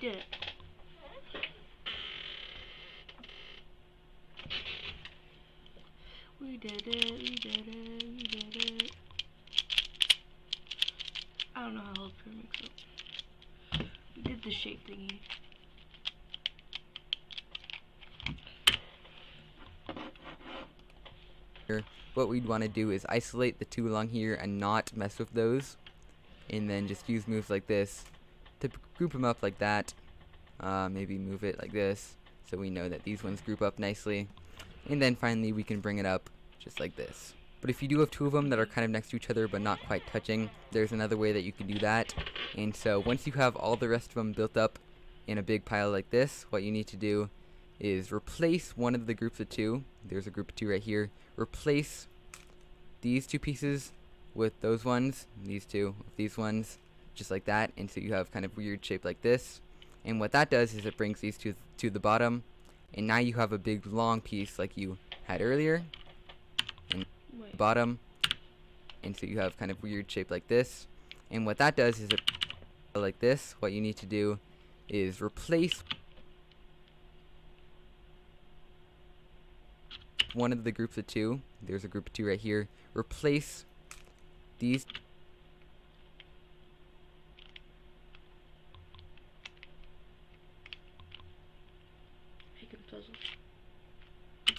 did it. We did it, we did it, we did it. I don't know how else to mix up. We did the shape thingy. What we'd want to do is isolate the two along here and not mess with those, and then just use moves like this to group them up like that. Maybe move it like this so we know that these ones group up nicely, and then finally we can bring it up just like this. But if you do have two of them that are kind of next to each other but not quite touching, there's another way that you can do that. And so once you have all the rest of them built up in a big pile like this, what you need to do is replace one of the groups of two. There's a group of two right here. Replace these two pieces with those ones, and these two with these ones, just like that, and so you have kind of weird shape like this. And what that does is it brings these two to the bottom, and now you have a big long piece like you had earlier, and the bottom, and so you have kind of weird shape like this. And what that does is it like this. What you need to do is replace one of the groups of two. There's a group of two right here. Replace these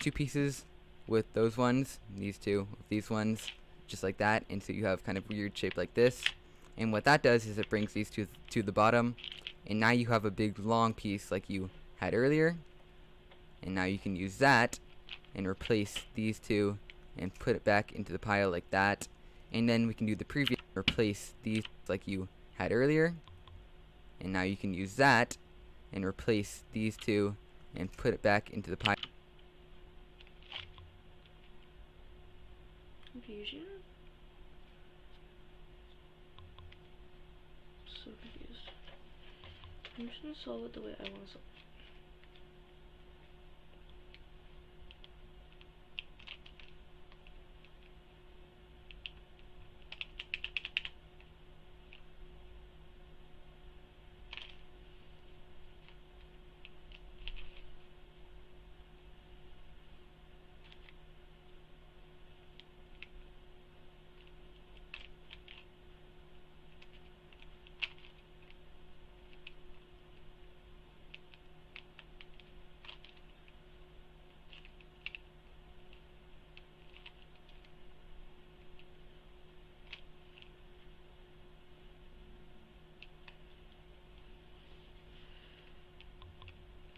two pieces with those ones, and these two with these ones, just like that, and so you have kind of weird shape like this. And what that does is it brings these two to the bottom, and now you have a big long piece like you had earlier, and now you can use that and replace these two and put it back into the pile like that. And then we can do the previous, replace these like you had earlier, and now you can use that and replace these two and put it back into the pile. Confusion? So confused. I'm just gonna solve it the way I want to solve it.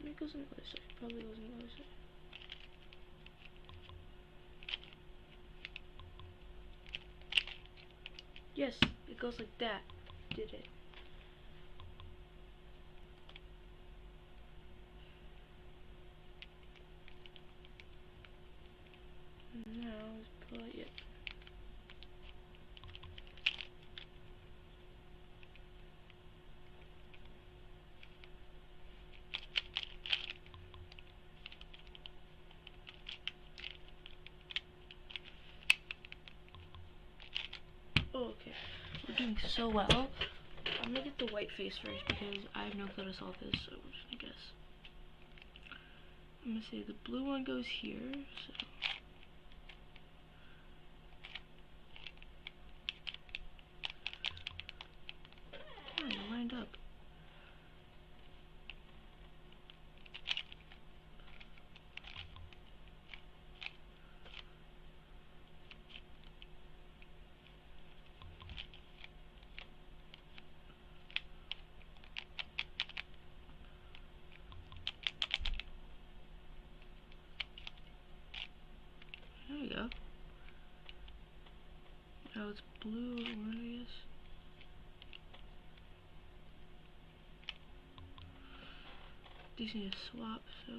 It goes on the other side. Probably goes on the other side. Yes, it goes like that. Did it? Now let's pull it. Yep. Oh, okay. We're doing so well. I'm gonna get the white face first because I have no clue how to solve this, so I'm just gonna guess. I'm gonna say the blue one goes here, so. Oh, they're lined up. There we go. Now it's blue or orange, I guess. These need to swap, so.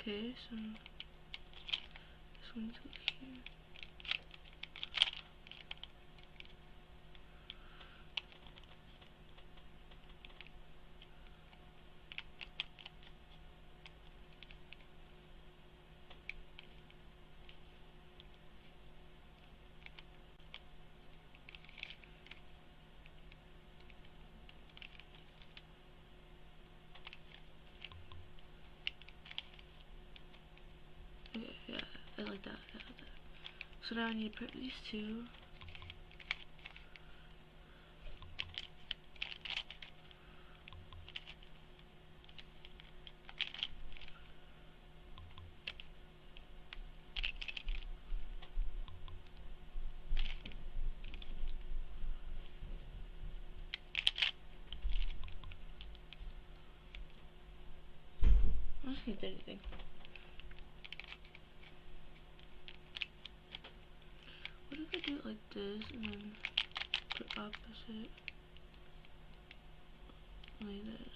Okay, so this one's up here. Okay, yeah, I like that. I like that. So now I need to put these two. I don't think anything. What if I do it like this and then put opposite like this?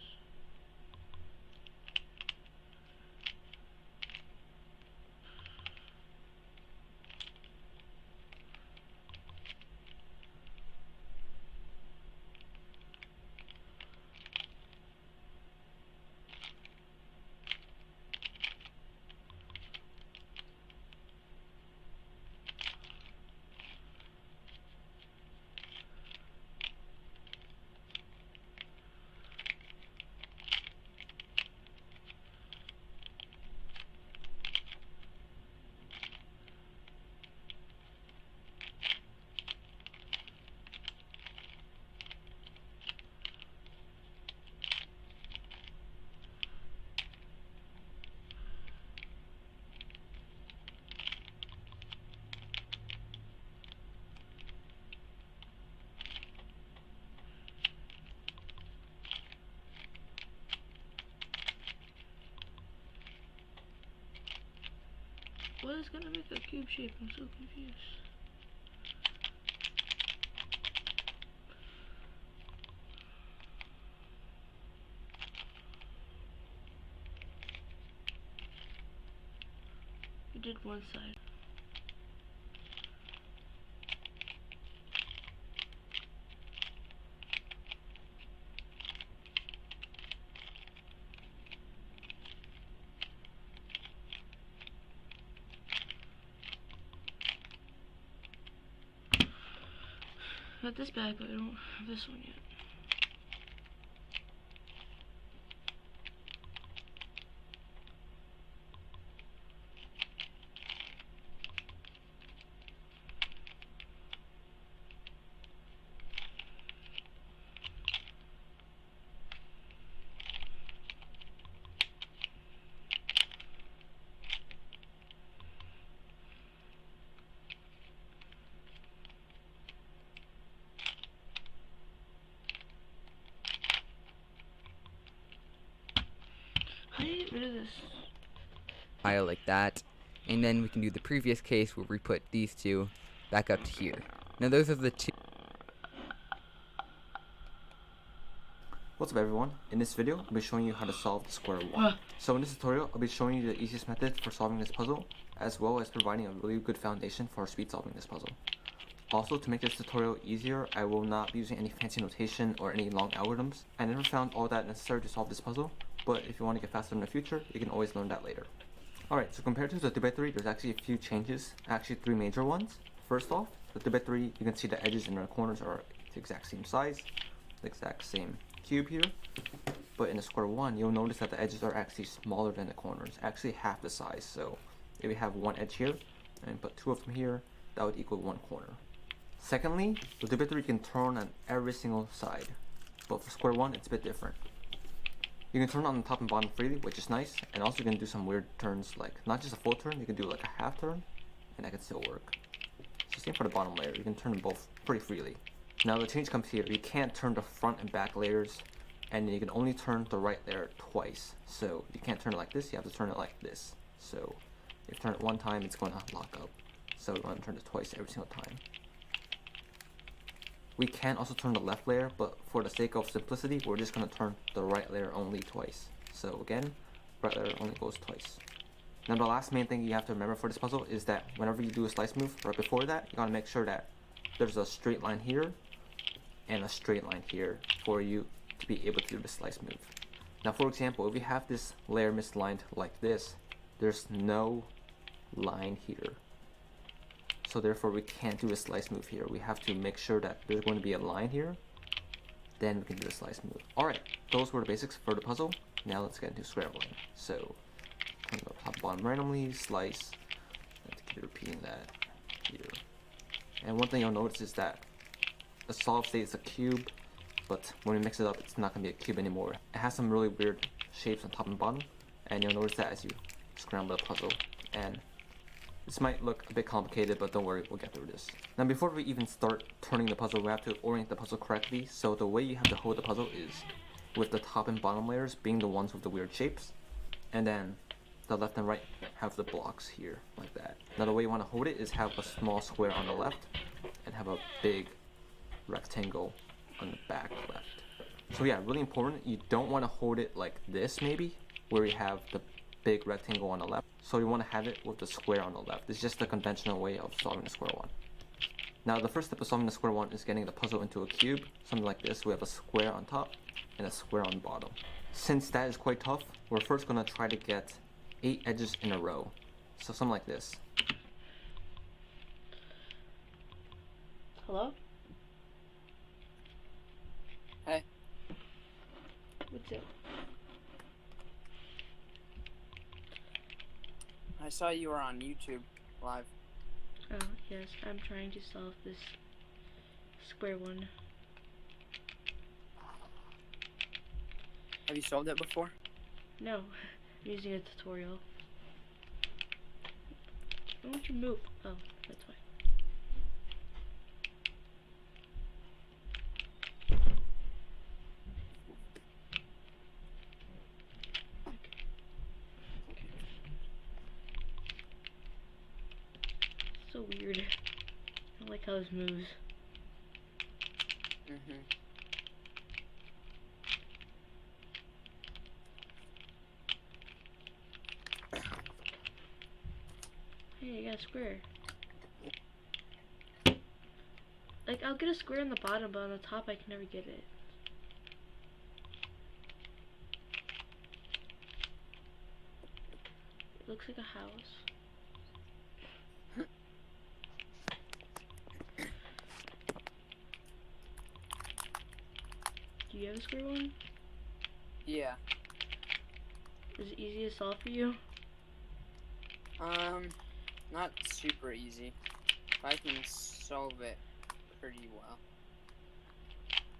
What is gonna make a cube shape? I'm so confused. We did one side. Got this bag, but I don't have this one yet. How do you get rid of this? Pile like that, and then we can do the previous case where we put these two back up to here. Now those are the two. What's up everyone, in this video I'll be showing you how to solve the square one. So in this tutorial I'll be showing you the easiest method for solving this puzzle, as well as providing a really good foundation for speed solving this puzzle. Also, to make this tutorial easier, I will not be using any fancy notation or any long algorithms. I never found all that necessary to solve this puzzle, but if you want to get faster in the future, you can always learn that later. Alright, so compared to the 2x3, there's actually a few changes, actually 3 major ones. First off, the 2x3, you can see the edges and the corners are the exact same size, the exact same cube here. But in the square one, you'll notice that the edges are actually smaller than the corners, actually half the size. So if we have one edge here and put 2 of them here, that would equal 1 corner. Secondly, the 2x3 can turn on every single side, but for square one, it's a bit different. You can turn on the top and bottom freely, which is nice, and also you can do some weird turns, like not just a full turn, you can do like a half turn, and that can still work. So same for the bottom layer, you can turn them both pretty freely. Now the change comes here, you can't turn the front and back layers, and you can only turn the right layer twice. So you can't turn it like this, you have to turn it like this. So if you turn it one time, it's going to lock up. So you want to turn it twice every single time. We can also turn the left layer, but for the sake of simplicity, we're just going to turn the right layer only twice. So again, right layer only goes twice. Now the last main thing you have to remember for this puzzle is that whenever you do a slice move, right before that, you gotta make sure that there's a straight line here and a straight line here for you to be able to do the slice move. Now for example, if you have this layer misaligned like this, there's no line here. So therefore we can't do a slice move here. We have to make sure that there's going to be a line here, then we can do a slice move. Alright, those were the basics for the puzzle. Now let's get into square one. So turn the top bottom randomly, slice, and keep repeating that here. And one thing you'll notice is that the solid state is a cube, but when we mix it up, it's not going to be a cube anymore. It has some really weird shapes on top and bottom, and you'll notice that as you scramble the puzzle. And this might look a bit complicated, but don't worry, we'll get through this. Now before we even start turning the puzzle, we have to orient the puzzle correctly. So the way you have to hold the puzzle is with the top and bottom layers being the ones with the weird shapes, and then the left and right have the blocks here, like that. Now the way you want to hold it is have a small square on the left, and have a big rectangle on the back left. So yeah, really important, you don't want to hold it like this maybe, where you have the big rectangle on the left. So you want to have it with the square on the left. It's just the conventional way of solving the square one. Now the first step of solving the square one is getting the puzzle into a cube, something like this. We have a square on top and a square on bottom. Since that is quite tough, we're first going to try to get 8 edges in a row. So something like this. Hello? Hey. What's up? I saw you were on YouTube live. Oh, yes, I'm trying to solve this square one. Have you solved it before? No, I'm using a tutorial. Why won't you move? Oh, that's why. So weird. I don't like how this moves. Hey, I got a square. Like, I'll get a square on the bottom, but on the top I can never get it. It looks like a house. Do you have a square one? Yeah. Is it easy to solve for you? Not super easy. I can solve it pretty well.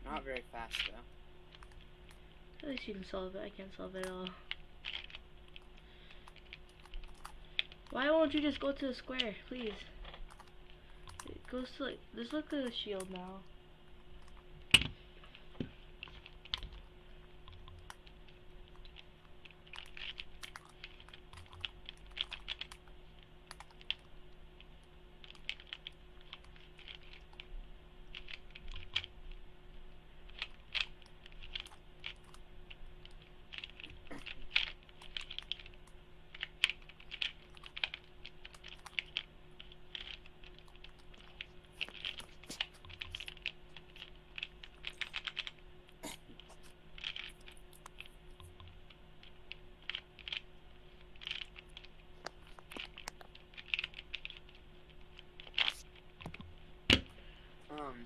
Not very fast though. At least you can solve it. I can't solve it at all. Why won't you just go to the square, please? It goes to like, this looks like a shield now.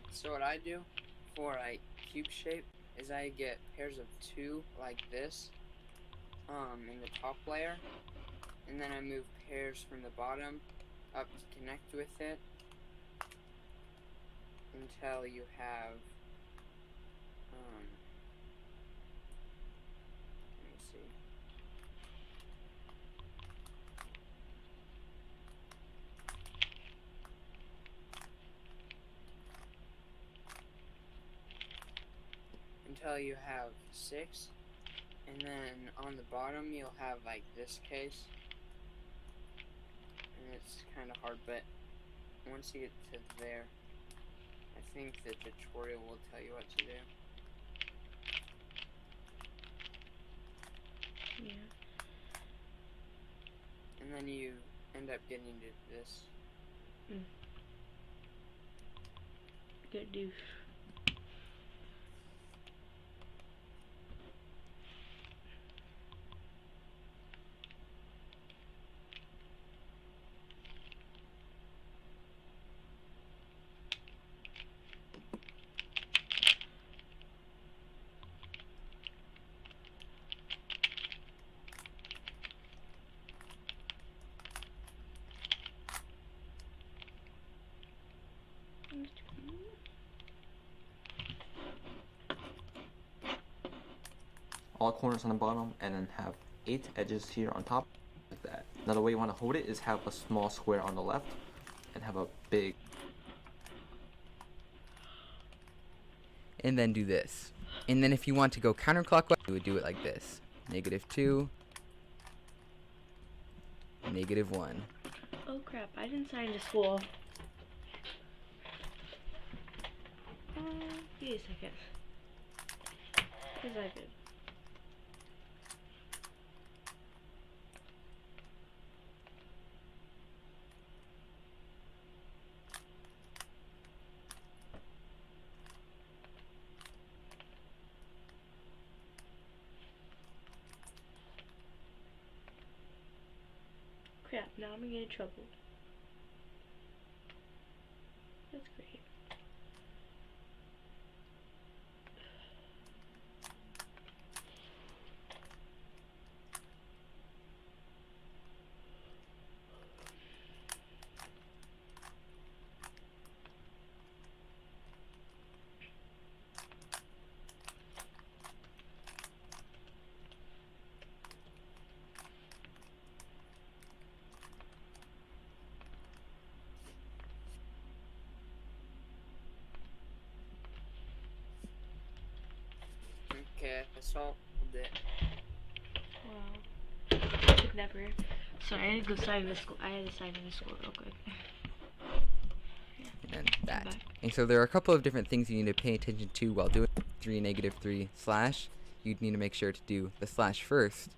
So what I do for like cube shape is I get pairs of 2 like this in the top layer, and then I move pairs from the bottom up to connect with it until you have let me see. Until you have 6, and then on the bottom you'll have like this case, and it's kind of hard, but once you get to there, I think the tutorial will tell you what to do. Yeah. And end up getting to this. Good douche. All corners on the bottom, and then have 8 edges here on top, like that. Now the way you want to hold it is have a small square on the left, and have a big. And then do this. And then if you want to go counterclockwise, you would do it like this. -2, -1. Oh crap, I didn't sign to school. Wait a second. Because I did. Crap, now I'm gonna get in trouble. That's great. Okay, I solved it. Wow. I could never. Sorry, I had to go sign in the school. I had to sign in the school real quick. And then that. back. And so there are a couple of different things you need to pay attention to while doing 3, -3, slash. You'd need to make sure to do the slash first,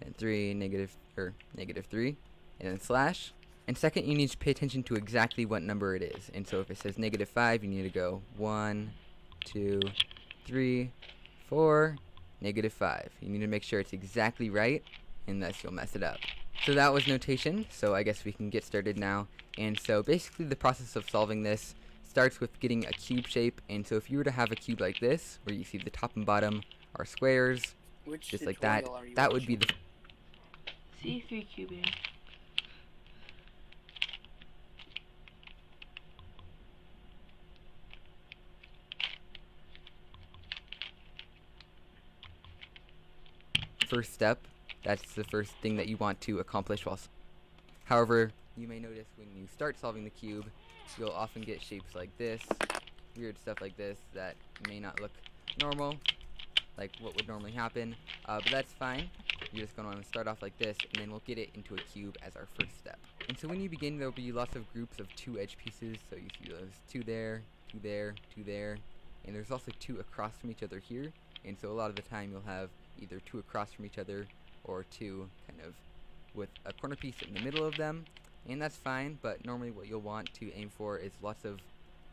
and 3, -3, and then slash. And second, you need to pay attention to exactly what number it is. And so if it says -5, you need to go 1, 2, 3, 4, -5. You need to make sure it's exactly right, unless you'll mess it up. So that was notation, so I guess we can get started now. And so basically the process of solving this starts with getting a cube shape. And so if you were to have a cube like this, where you see the top and bottom are squares, Which just like that, tutorial are you that would be watching? the C3 cubing. first step. That's the first thing that you want to accomplish while however, you may notice when you start solving the cube, you'll often get shapes like this, weird stuff like this that may not look normal, like what would normally happen, but that's fine. You're just going to want to start off like this, and then we'll get it into a cube as our first step. And so when you begin, there will be lots of groups of 2 edge pieces, so you see those 2 there, 2 there, 2 there, and there's also 2 across from each other here, and so a lot of the time you'll have either 2 across from each other, or 2 kind of with a corner piece in the middle of them, and that's fine, but normally what you'll want to aim for is lots of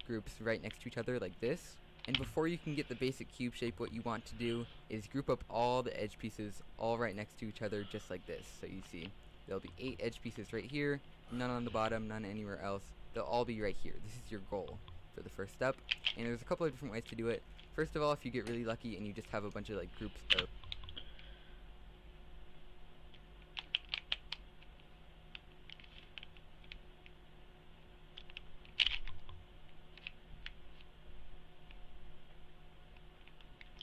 groups right next to each other like this. And before you can get the basic cube shape, what you want to do is group up all the edge pieces all right next to each other just like this. So you see there'll be 8 edge pieces right here, none on the bottom, none anywhere else. They'll all be right here. This is your goal for the first step, and there's a couple of different ways to do it. First of all, if you get really lucky and you just have a bunch of like groups of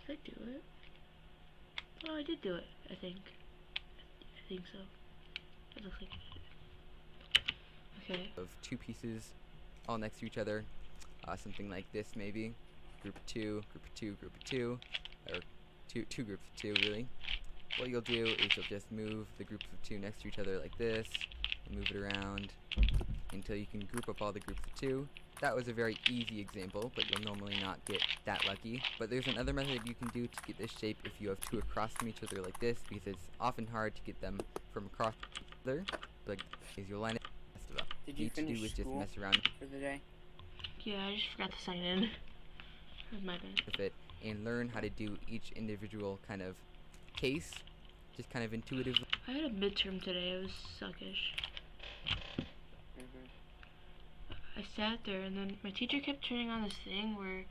Did I do it? Oh, I did do it, I think. I think so. It looks like I did it. Okay. of 2 pieces all next to each other, something like this maybe. Group of 2, group of 2, group of 2, or two groups of 2 really. What you'll do is you'll just move the groups of 2 next to each other like this, and move it around until you can group up all the groups of 2. That was a very easy example, but you'll normally not get that lucky. But there's another method you can do to get this shape if you have 2 across from each other like this, because it's often hard to get them from across each other. Like, is you'll line it Did you need to do finish is just school mess around for the day? Yeah, I just forgot to sign in. That was my bad. with it and learn how to do each individual kind of case, just kind of intuitively. I had a midterm today. It was suckish. Mhm. I sat there and then my teacher kept turning on this thing where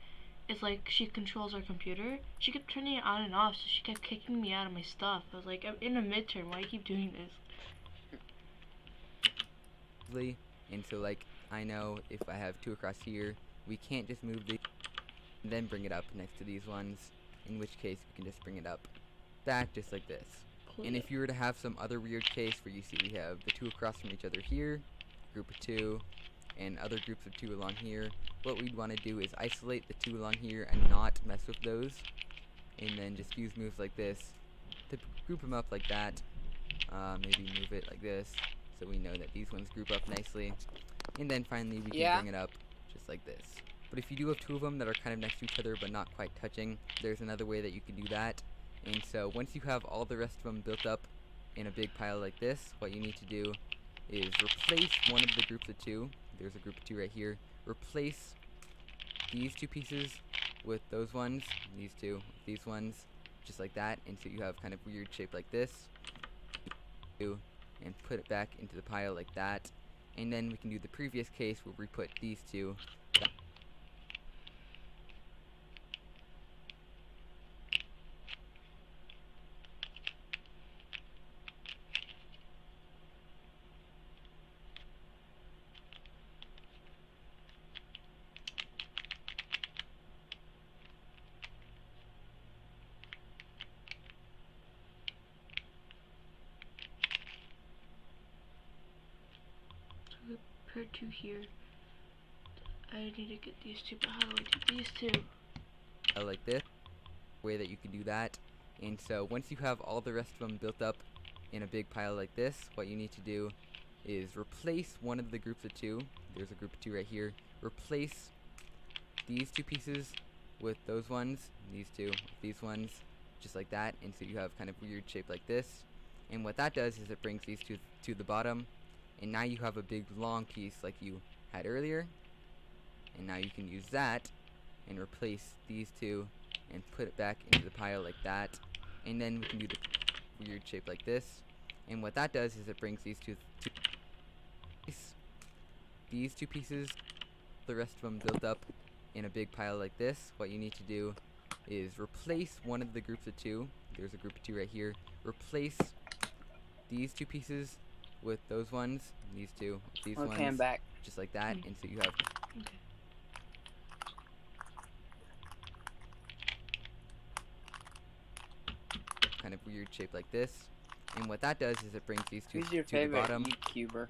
it's like she controls our computer. She kept turning it on and off, so she kept kicking me out of my stuff. I was like, I'm in a midterm. Why do you keep doing this? And so like I know if I have 2 across here, we can't just move the and then bring it up next to these ones, in which case we can just bring it up back just like this. Cool. And if you were to have some other weird case where you see we have the 2 across from each other here, group of 2, and other groups of 2 along here, what we'd want to do is isolate the 2 along here and not mess with those, and then just use moves like this to group them up like that. Maybe move it like this so we know that these ones group up nicely, and then finally we can bring it up just like this. But if you do have 2 of them that are kind of next to each other but not quite touching, there's another way that you can do that. And so once you have all the rest of them built up in a big pile like this, what you need to do is replace one of the groups of 2. There's a group of 2 right here. Replace these 2 pieces with those ones, these 2 with these ones, just like that. And so you have kind of weird shape like this. And put it back into the pile like that. And then we can do the previous case where we put these 2. Per 2 here. I need to get these 2, but how do I do these 2? Like this way that you can do that. And so once you have all the rest of them built up in a big pile like this, what you need to do is replace one of the groups of 2. There's a group of 2 right here. Replace these 2 pieces with those ones, these 2 with these ones, just like that. And so you have kind of weird shape like this. And what that does is it brings these 2 to the bottom, and now you have a big long piece like you had earlier. And now you can use that and replace these 2 and put it back into the pile like that. And then we can do the weird shape like this. And what that does is it brings these these 2 pieces, the rest of them built up in a big pile like this. What you need to do is replace one of the groups of 2. There's a group of 2 right here. Replace these 2 pieces with those ones, these 2 with these ones, I'm back. just like that. And so you have Okay. kind of weird shape like this. And what that does is it brings these 2 Who's your to the favorite bottom. YouTuber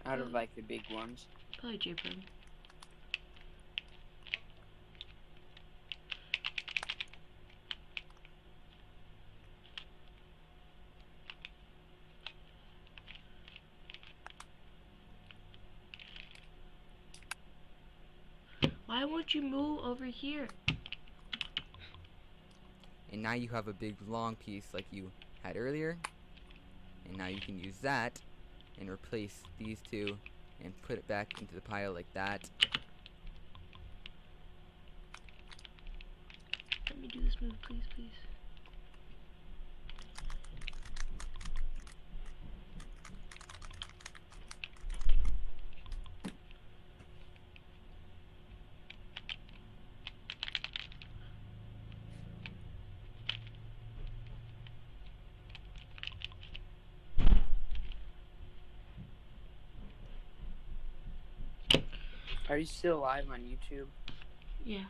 out of like the big ones? Probably J-Prim. Why won't you move over here? And now you have a big long piece like you had earlier. And now you can use that and replace these 2 and put it back into the pile like that. Let me do this move, please, please. Are you still live on YouTube? Yeah.